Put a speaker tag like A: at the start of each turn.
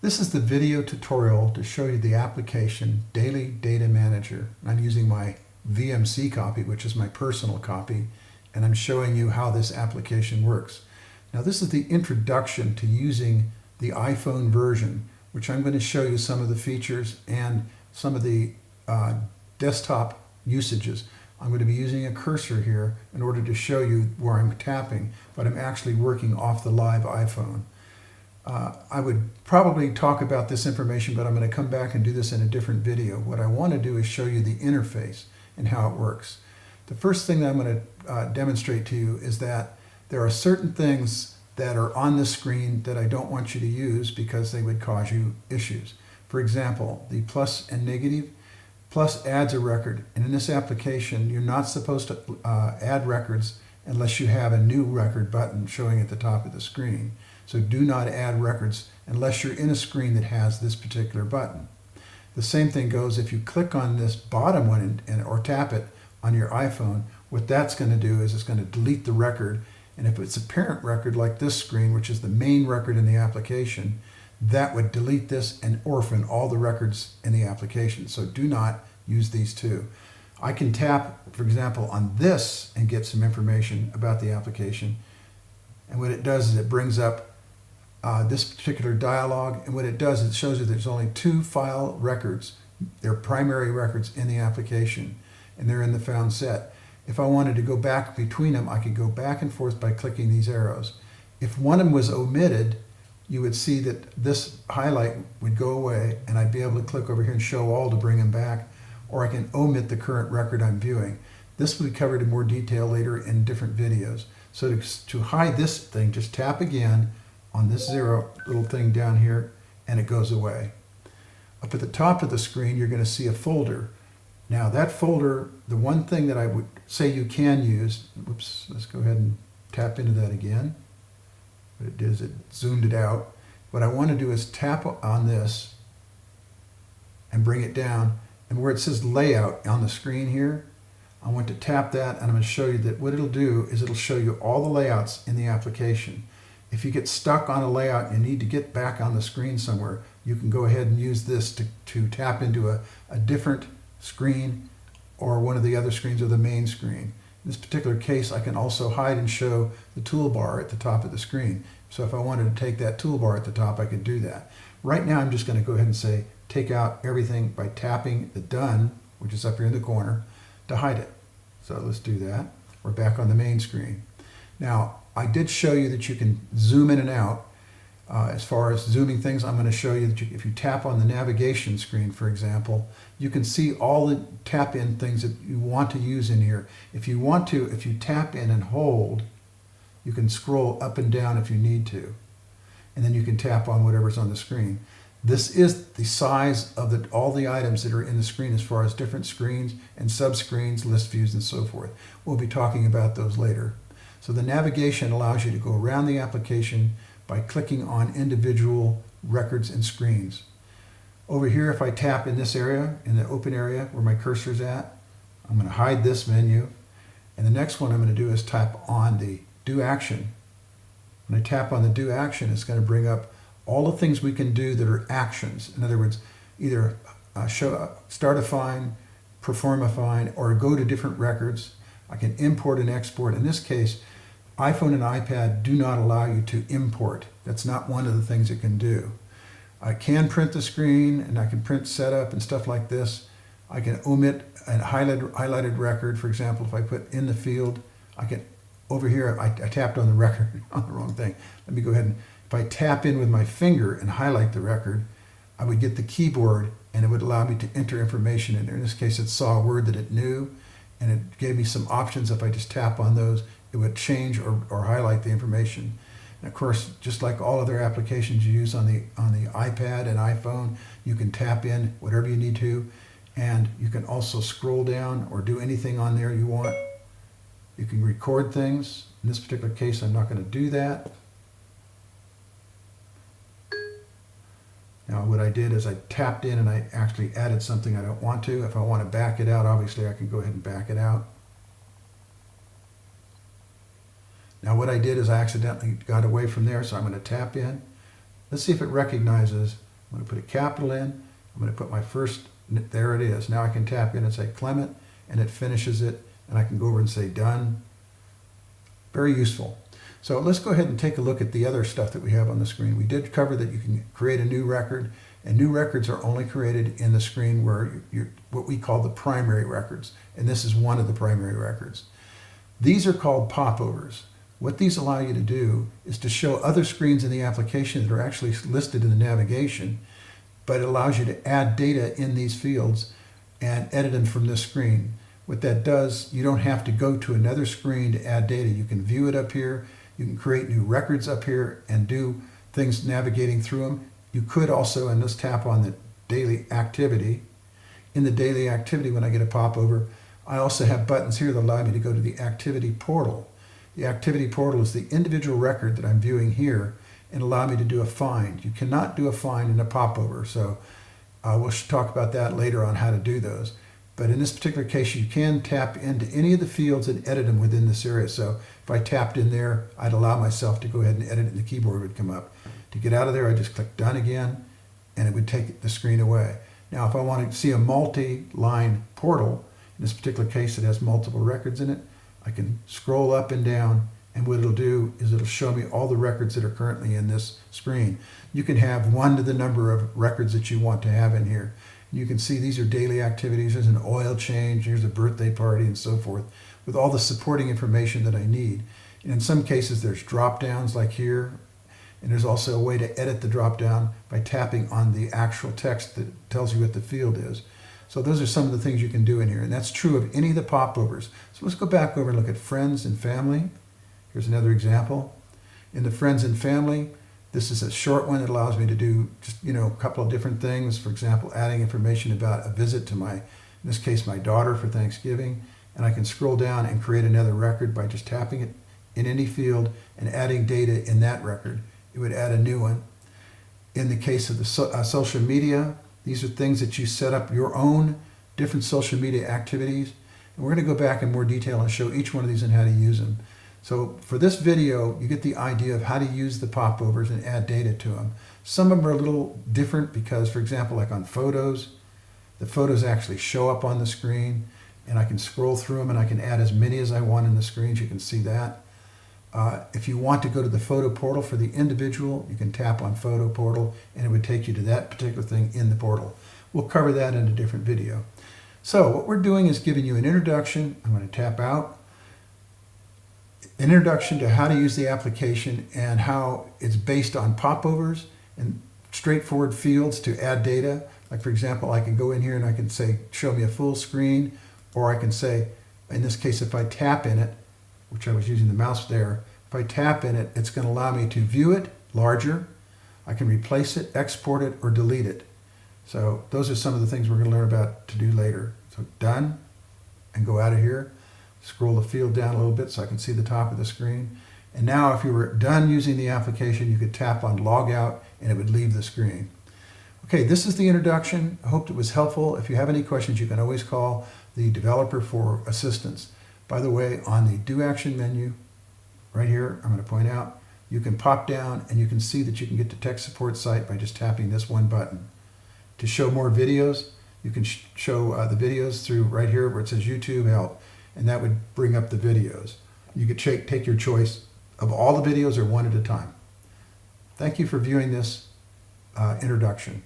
A: This is the video tutorial to show you the application Daily Data Manager. I'm using my VMC copy, which is my personal copy, and I'm showing you how this application works. Now this is the introduction to using the iPhone version, which I'm going to show you some of the features and some of the desktop usages. I'm going to be using a cursor here in order to show you where I'm tapping, but I'm actually working off the live iPhone. I would probably talk about this information, but I'm going to come back and do this in a different video. What I want to do is show you the interface and how it works. The first thing that I'm going to demonstrate to you is that there are certain things that are on the screen that I don't want you to use because they would cause you issues. For example, the plus and negative. Plus adds a record, and in this application you're not supposed to add records unless you have a new record button showing at the top of the screen. So do not add records unless you're in a screen that has this particular button. The same thing goes if you click on this bottom one or tap it on your iPhone. What that's going to do is it's going to delete the record, and if it's a parent record like this screen, which is the main record in the application, that would delete this and orphan all the records in the application. So do not use these two. I can tap, for example, on this and get some information about the application. And what it does is it brings up this particular dialog. And what it does, it shows you there's only two file records. They're primary records in the application, and they're in the found set. If I wanted to go back between them, I could go back and forth by clicking these arrows. If one of them was omitted, you would see that this highlight would go away, and I'd be able to click over here and show all to bring them back, or I can omit the current record I'm viewing. This will be covered in more detail later in different videos. So to hide this thing, just tap again on this zero little thing down here, and it goes away. Up at the top of the screen, you're going to see a folder. Now that folder, the one thing that I would say you can use, whoops, let's go ahead and tap into that again. What it did is it zoomed it out. What I want to do is tap on this and bring it down, and where it says layout on the screen here, I want to tap that, and I'm going to show you that what it'll do is it'll show you all the layouts in the application. If you get stuck on a layout and you need to get back on the screen somewhere, you can go ahead and use this to tap into a different screen or one of the other screens or the main screen. In this particular case, I can also hide and show the toolbar at the top of the screen. So if I wanted to take that toolbar at the top, I could do that. Right now, I'm just going to go ahead and say, take out everything by tapping the done, which is up here in the corner, to hide it. So let's do that. We're back on the main screen. Now, I did show you that you can zoom in and out. As far as zooming things, I'm going to show you that if you tap on the navigation screen, for example, you can see all the tap-in things that you want to use in here. If you want to, if you tap in and hold, you can scroll up and down if you need to. And then you can tap on whatever's on the screen. This is the size of all the items that are in the screen as far as different screens and subscreens, list views, and so forth. We'll be talking about those later. So the navigation allows you to go around the application by clicking on individual records and screens. Over here, if I tap in this area, in the open area where my cursor is at, I'm going to hide this menu. And the next one I'm going to do is tap on the Do Action. When I tap on the Do Action, it's going to bring up all the things we can do that are actions. In other words, either start a find, perform a find, or go to different records. I can import and export. In this case, iPhone and iPad do not allow you to import. That's not one of the things it can do. I can print the screen, and I can print setup and stuff like this. I can omit a highlighted record. For example, if I put in the field, I can, over here, I tapped on the record on the wrong thing. Let me go ahead and, if I tap in with my finger and highlight the record, I would get the keyboard, and it would allow me to enter information in there. In this case, it saw a word that it knew, and it gave me some options. If I just tap on those, it would change or highlight the information. And of course, just like all other applications you use on the iPad and iPhone, you can tap in whatever you need to, and you can also scroll down or do anything on there you want. You can record things. In this particular case, I'm not going to do that. Now what I did is I tapped in and I actually added something I don't want to. If I want to back it out, obviously I can go ahead and back it out. Now what I did is I accidentally got away from there, so I'm going to tap in. Let's see if it recognizes I'm going to put a capital in. I'm going to put my first, there it is. Now I can tap in and say Clement, and it finishes it, and I can go over and say done. Very useful. So let's go ahead and take a look at the other stuff that we have on the screen. We did cover that you can create a new record, and new records are only created in the screen where you're what we call the primary records, and this is one of the primary records. These are called popovers. What these allow you to do is to show other screens in the application that are actually listed in the navigation, but it allows you to add data in these fields and edit them from this screen. What that does, you don't have to go to another screen to add data. You can view it up here. You can create new records up here and do things navigating through them. You could also, and let's tap on the daily activity. In the daily activity, when I get a popover, I also have buttons here that allow me to go to the activity portal. The activity portal is the individual record that I'm viewing here and allow me to do a find. You cannot do a find in a popover, so we'll talk about that later on how to do those. But in this particular case, you can tap into any of the fields and edit them within this area. So if I tapped in there, I'd allow myself to go ahead and edit it and the keyboard would come up. To get out of there, I just click done again and it would take the screen away. Now, if I want to see a multi-line portal, in this particular case, it has multiple records in it, I can scroll up and down, and what it'll do is it'll show me all the records that are currently in this screen. You can have one to the number of records that you want to have in here. You can see these are daily activities. There's an oil change, here's a birthday party, and so forth, with all the supporting information that I need. And in some cases, there's drop downs like here, and there's also a way to edit the drop down by tapping on the actual text that tells you what the field is. So those are some of the things you can do in here, and that's true of any of the popovers. So let's go back over and look at friends and family. Here's another example. In the friends and family, this is a short one that allows me to do just, a couple of different things. For example, adding information about a visit to in this case, my daughter for Thanksgiving. And I can scroll down and create another record by just tapping it in any field and adding data in that record. It would add a new one. In the case of the social media, these are things that you set up your own different social media activities. And we're going to go back in more detail and show each one of these and how to use them. So for this video, you get the idea of how to use the popovers and add data to them. Some of them are a little different because, for example, like on photos, the photos actually show up on the screen and I can scroll through them and I can add as many as I want in the screens. You can see that. If you want to go to the photo portal for the individual, you can tap on photo portal and it would take you to that particular thing in the portal. We'll cover that in a different video. So what we're doing is giving you an introduction. I'm going to tap out. An introduction to how to use the application and how it's based on popovers and straightforward fields to add data. Like for example, I can go in here and I can say, show me a full screen, or I can say, in this case, if I tap in it, which I was using the mouse there, if I tap in it, it's going to allow me to view it larger. I can replace it, export it, or delete it. So those are some of the things we're going to learn about to do later. So done, and go out of here. Scroll the field down a little bit so I can see the top of the screen. And now if you were done using the application, you could tap on log out and it would leave the screen. Okay, this is the introduction. I hope it was helpful. If you have any questions, you can always call the developer for assistance. By the way, on the Do Action menu, right here, I'm going to point out, you can pop down and you can see that you can get to tech support site by just tapping this one button. To show more videos, you can show the videos through right here where it says YouTube Help, and that would bring up the videos. You could take your choice of all the videos or one at a time. Thank you for viewing this introduction.